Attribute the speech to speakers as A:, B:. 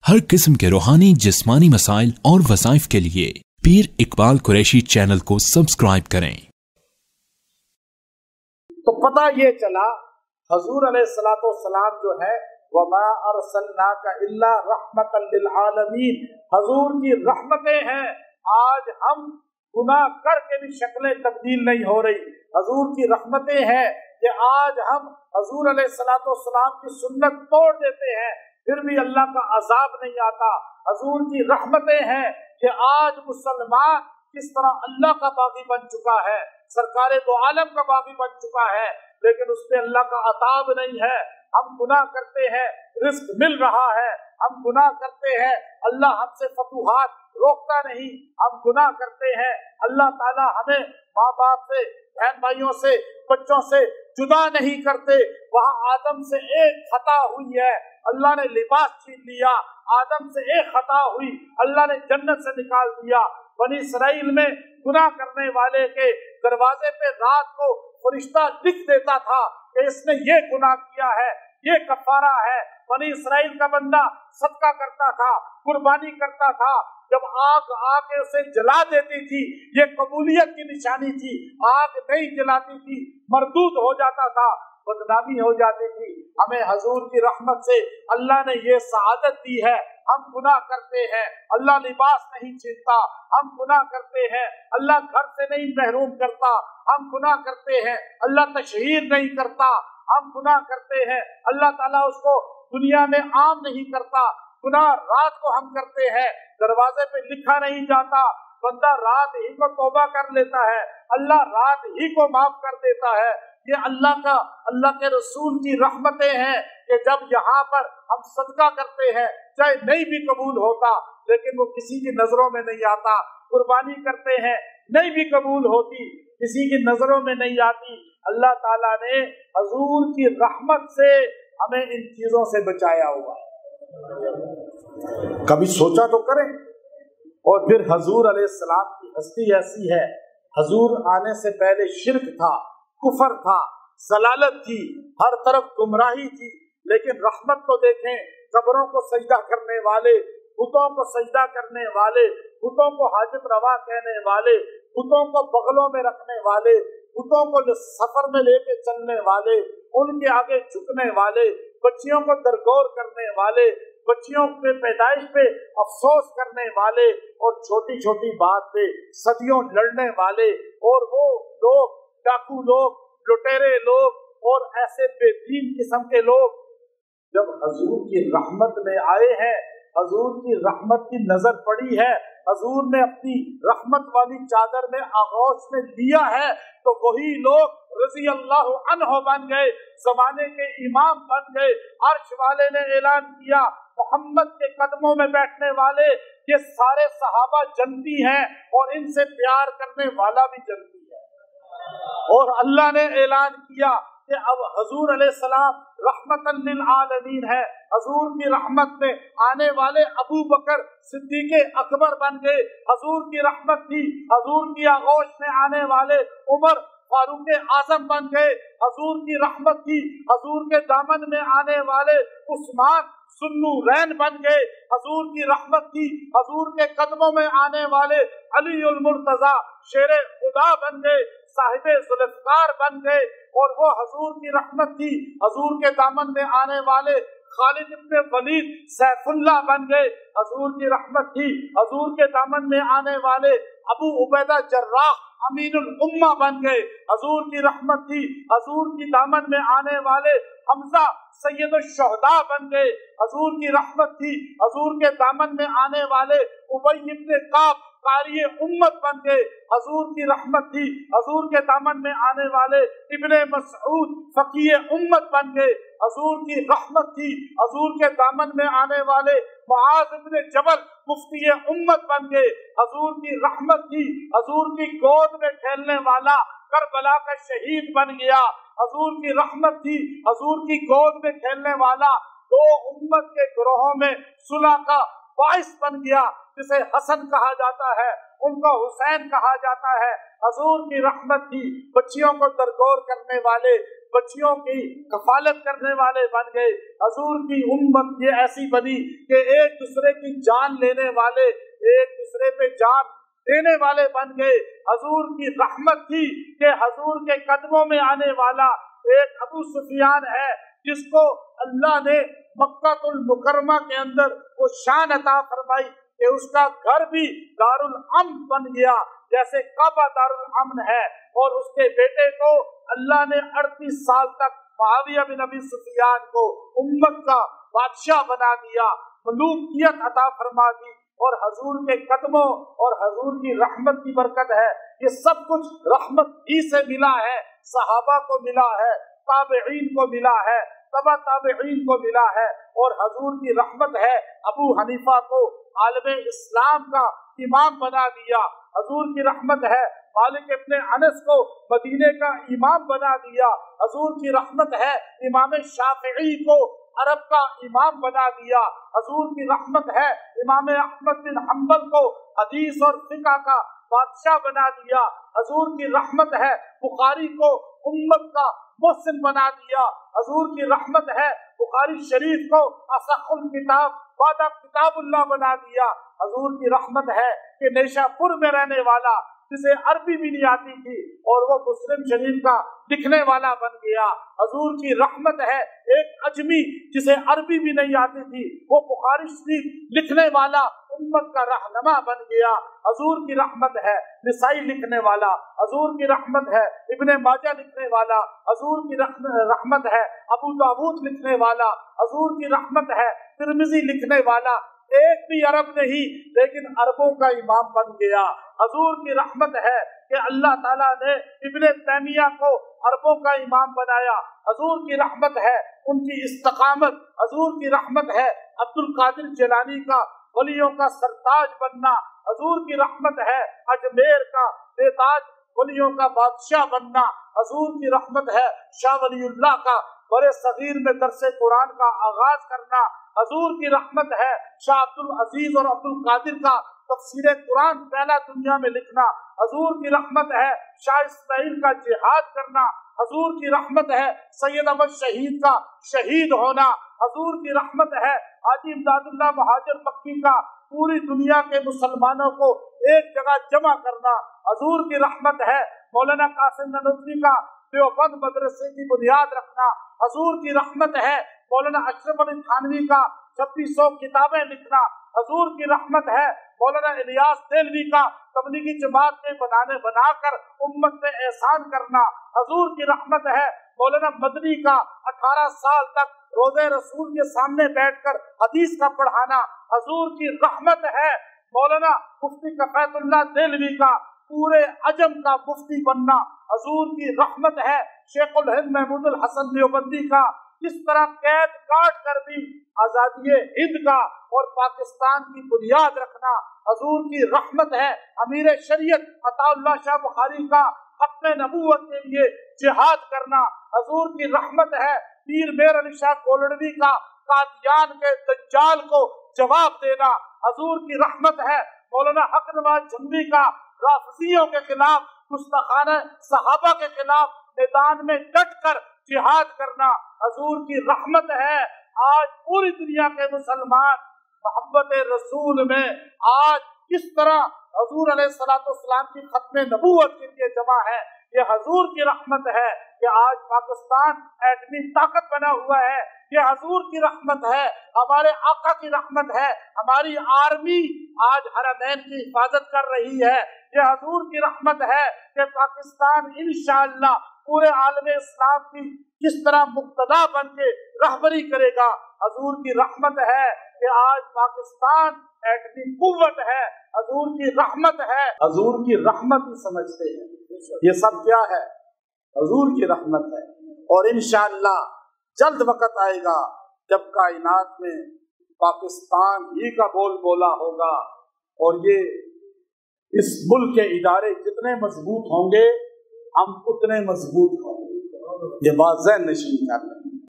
A: हर किस्म के रूहानी जिस्मानी मसाइल और वज़ाइफ के लिए पीर इकबाल कुरैशी चैनल को सब्सक्राइब करें।
B: तो पता ये चला हजूर अलैहिस्सलाम जो है वमा अरसलनाका इल्ला रहमतल लिल आलमीन, हजूर की रहमतें हैं। आज हम गुनाह करके भी शक्लें तब्दील नहीं हो रही, हजूर की रहमतें हैं कि आज हम हजूर अलैहिस्सलाम की सुन्नत तोड़ देते हैं फिर भी अल्लाह का अजाब नहीं आता। हजूर की रहमतें हैं कि आज मुसलमान किस तरह अल्लाह का बागी बन चुका है, सरकारे दो आलम का बागी बन चुका है, लेकिन उस पे अल्लाह का अताब नहीं है। हम गुनाह करते हैं, रिस्क मिल रहा है, हम गुनाह करते हैं, अल्लाह हमसे फतूहात रोकता नहीं, हम गुनाह करते हैं, अल्लाह ताला हमें माँ बाप से, बहन भाइयों से, बच्चों से जुदा नहीं करते। वहाँ आदम से एक खता हुई है, अल्लाह ने लिबास छीन लिया, आदम से एक खता हुई, अल्लाह ने जन्नत से निकाल दिया। बनी इसराइल में गुनाह करने वाले के दरवाजे पे रात को फरिश्ता लिख देता था कि इसने ये गुनाह किया है, ये कफारा है। बनी इसराइल का बंदा सदका करता था, कुर्बानी करता था, जब आग आके उसे जला देती थी ये कबूलियत की निशानी थी, आग नहीं जलाती थी मरदूद हो जाता था, बदनामी हो जाती थी। हमें हजूर की रहमत से अल्लाह ने ये सआदत दी है। हम गुनाह करते हैं, अल्लाह लिबास नहीं छीनता, हम गुनाह करते हैं, अल्लाह घर से नहीं महरूम करता, हम गुनाह करते हैं, अल्लाह तशहीर नहीं करता, हम गुनाह करते हैं, अल्लाह ताला उसको दुनिया में आम नहीं करता। गुनाह रात को हम करते हैं, दरवाजे पे लिखा नहीं जाता, बंदा रात ही को तौबा कर लेता है, अल्लाह रात ही को माफ कर देता है। ये अल्लाह के रसूल की रहमतें हैं कि जब यहाँ पर हम सदका करते हैं चाहे नहीं भी कबूल होता लेकिन वो किसी की नजरों में नहीं आता, कुर्बानी करते हैं नहीं भी कबूल होती, किसी की नजरों में नहीं आती। अल्लाह ताला ने हजूर की रहमत से हमें इन चीजों से बचाया हुआ है। कभी सोचा तो करें। और फिर हजूर अलैहिस्सलाम की हस्ती ऐसी है, हजूर आने से पहले शिर्क था, कुफर था, जलालत थी, हर तरफ गुमराही थी, लेकिन रहमत को देखें, कब्रों को सजदा करने वाले, बुतों को सजदा करने वाले, बुतों को हाजिब रवा कहने वाले, बुतों को बगलों में रखने वाले, बुतों को सफर में लेके चलने वाले, उनके आगे झुकने वाले, बच्चियों को दरगोर करने वाले, बच्चियों के पैदाइश पे अफसोस करने वाले और छोटी छोटी बात पे सदियों लड़ने वाले, और वो लोग डाकू लोग, लुटेरे लोग और ऐसे बेदीन किस्म के लोग जब हजूर की रहमत में आए हैं, हजूर की रहमत की नजर पड़ी है, हजूर ने अपनी रहमत वाली चादर में आगोश में लिया है, तो वही लोग रज़ी अल्लाह अन्हु बन गए, जमाने के इमाम बन गए। अर्श वाले ने ऐलान किया मोहम्मद के कदमों में बैठने वाले ये सारे सहाबा जन्नती हैं और इनसे प्यार करने वाला भी जन्नती है। और अल्लाह ने ऐलान किया कि अब हजूर अलैहिस्सलाम रहमतन लिल आलमीन है, हजूर की रहमत में आने वाले अबू बकर सिद्दीक़े अकबर बन गए, हजूर की रहमत थी, हजूर की आगोश में आने वाले उमर फारूक आजम बन गए, हजूर की रहमत थी, हजूर के दामन में आने वाले उस्मान सुन्नूरैन बन गए, हजूर की रहमत थी, हजूर के कदमों में आने वाले अली उल मुर्तजा शेरे खुदा बन गए, साहिबे जुल्फ़कार बन गए, और वो हजूर की रहमत थी, हजूर के दामन में आने वाले खालिद इब्न वलीद सैफुल्लाह बन गए, हजूर की रहमत थी, हजूर के दामन में आने वाले अबू उबैदा जर्राह अमीनुल उम्मा बन गए, हजूर की रहमत थी, हजूर की दामन में आने वाले हमजा सैयदुल शुहदा बन गए, हजूर की रहमत थी, हजूर के दामन में आने वाले उबई इब्न काब कारी उम्मत बन गए, हजूर की रहमत थी, हजूर के दामन में आने वाले इब्ने मसऊद फकीह उम्मत बन गए, हजूर की रहमत थी, हजूर के दामन में आने वाले मुआज इब्ने जबल मुफ्ती उम्मत बन गए, हजूर की रहमत थी, हजूर की गोद में खेलने वाला करबला का शहीद बन गया, हजूर की रहमत थी, हजूर की गोद में खेलने वाला दो उम्मत के ग्रोहों में सुलह का बाइस बन गया, जिसे हसन कहा जाता है, उनको हुसैन कहा जाता है। हजूर की रहमत थी, बच्चियों को दरगोर करने वाले, بچیوں کی کفالت کرنے والے بن گئے. حضور کی امت یہ ایسی بنی کہ ایک دوسرے کی جان لینے والے، ایک دوسرے پہ جان دینے والے بن گئے. حضور کی رحمت تھی کہ حضور کے قدموں میں آنے والا ایک ابو سفیان ہے جس کو اللہ نے مکہ المکرمہ کے اندر وہ شان عطا فرمائی کہ اس کا گھر بھی دارالامن بن گیا جیسے کعبہ دارالامن ہے. اور اس کے بیٹے کو اللہ نے 38 سال تک معاویہ بن ابی سفیان کو امت کا بادشاہ بنا دیا، ملوکیت عطا فرما دی. اور حضور کے قدموں اور حضور کی رحمت کی برکت ہے. یہ سب کچھ رحمت ہی سے ملا ہے. صحابہ کو ملا ہے، تابعین کو ملا ہے، تبع تابعین کو ملا ہے. اور حضور کی رحمت ہے ابو حنیفہ کو عالم اسلام کا امام بنا دیا. حضور کی رحمت ہے مالک ابن انس کو مدینے کا امام بنا دیا. حضور کی رحمت ہے امام شافعی کو عرب کا امام بنا دیا. حضور کی رحمت ہے امام احمد بن حنبل کو حدیث اور فقہ کا بادشاہ بنا دیا. حضور کی رحمت ہے بخاری کو امت کا محسن بنا دیا. حضور کی رحمت ہے بخاری شریف کو اصح الکتاب بعد کتاب اللہ بنا دیا. حضور کی رحمت ہے کہ نیشا پور میں رہنے والا جسے عربی بھی نہیں آتی تھی اور وہ مسلم شریف کا لکھنے والا بن گیا. حضور کی رحمت ہے ایک اجمی جسے عربی بھی نہیں آتی تھی، وہ بخاری شریف لکھنے والا امت کا رہنما بن گیا. حضور کی رحمت ہے نسائی لکھنے والا. حضور کی رحمت ہے ابن ماجہ لکھنے والا. حضور کی رحمت ہے ابو داؤد لکھنے والا. حضور کی رحمت ہے ترمذی لکھنے والا. ایک بھی عرب نہیں لیکن عربوں کا امام بن گیا. حضور کی رحمت ہے کہ اللہ تعالیٰ نے ابن تیمیہ کو عربوں کا امام بنایا. حضور کی رحمت ہے ان کی استقامت. حضور کی رحمت ہے عبد القادر جیلانی کا ولیوں کا سرتاج بننا. حضور کی رحمت ہے اجمیر کا بے تاج ولیوں کا بادشاہ بننا. حضور کی رحمت ہے شاہ ولی اللہ کا بڑے صغیر میں درس قرآن کا آغاز کرنا. حضور کی رحمت ہے شاہ عبد العزیز اور عبد القادر کا تفسیر قرآن پہلا دنیا میں لکھنا. حضور کی رحمت ہے شاہ اسماعیل کا جہاد کرنا. حضور کی رحمت ہے سید احمد شہید کا شہید ہونا. حضور کی رحمت ہے حاجی امداد اللہ مہاجر مکی کا پوری دنیا کے مسلمانوں کو ایک جگہ جمع کرنا. حضور کی رحمت ہے مولانا قاسم نانوتوی کا دیوبند مدرسے کی بنیاد رکھنا. حضور کی رحمت ہے مولانا اشرف علی تھانوی کا 2600 کتابیں لکھنا. حضور کی رحمت ہے مولانا الیاس دہلوی کا تبلیغی جماعت کے بنا کر امت میں احسان کرنا. حضور کی رحمت ہے مولانا مدنی کا 18 سال تک روضہ رسول کے سامنے بیٹھ کر حدیث کا پڑھانا. حضور کی رحمت ہے مولانا مفتی کفایت اللہ دہلوی کا پورے عجم کا مفتی بننا. حضور کی رحمت ہے شیخ الہند محمود الحسن دیوبندی کا کس طرح قید کاٹ کر بھی آزادی ہند کا اور پاکستان کی بنیاد رکھنا. حضور کی رحمت ہے امیر شریعت عطا اللہ شاہ بخاری کا ختم نبوت کے لیے جہاد کرنا. حضور کی رحمت ہے پیر میر علی شاہ کولڑوی کا قادیان کے دجال کو جواب دینا. حضور کی رحمت ہے مولانا حق نواز جھنگی کا رافضیوں کے خلاف گستاخانہ صحابہ کے خلاف میدان میں ڈٹ کر جہاد کرنا. حضور کی رحمت ہے آج پوری دنیا کے مسلمان محبت رسول میں آج کس طرح حضور علیہ السلام کی ختم نبوت کے لیے جمع ہے. یہ حضور کی رحمت ہے کہ آج پاکستان ایٹمی طاقت بنا ہوا ہے. یہ حضور کی رحمت ہے، ہمارے آقا کی رحمت ہے. ہماری آرمی آج حرمین کی حفاظت کر رہی ہے. یہ حضور کی رحمت ہے کہ پاکستان انشاءاللہ پورے عالم اسلام کی کس طرح مقتدا بن کے رہبری کرے گا. حضور کی رحمت ہے کہ آج پاکستان ایٹمی قوت ہے. حضور کی رحمت ہے. حضور کی رحمت ہی سمجھتے ہیں یہ سب کیا ہے، حضور کی رحمت ہے. اور انشاءاللہ جلد وقت آئے گا جب کائنات میں پاکستان ہی کا بول بولا ہوگا اور یہ اس ملک کے ادارے جتنے مضبوط ہوں گے ہم اتنے مضبوط ہوں گے. یہ بات ذہن نشین کر لیں.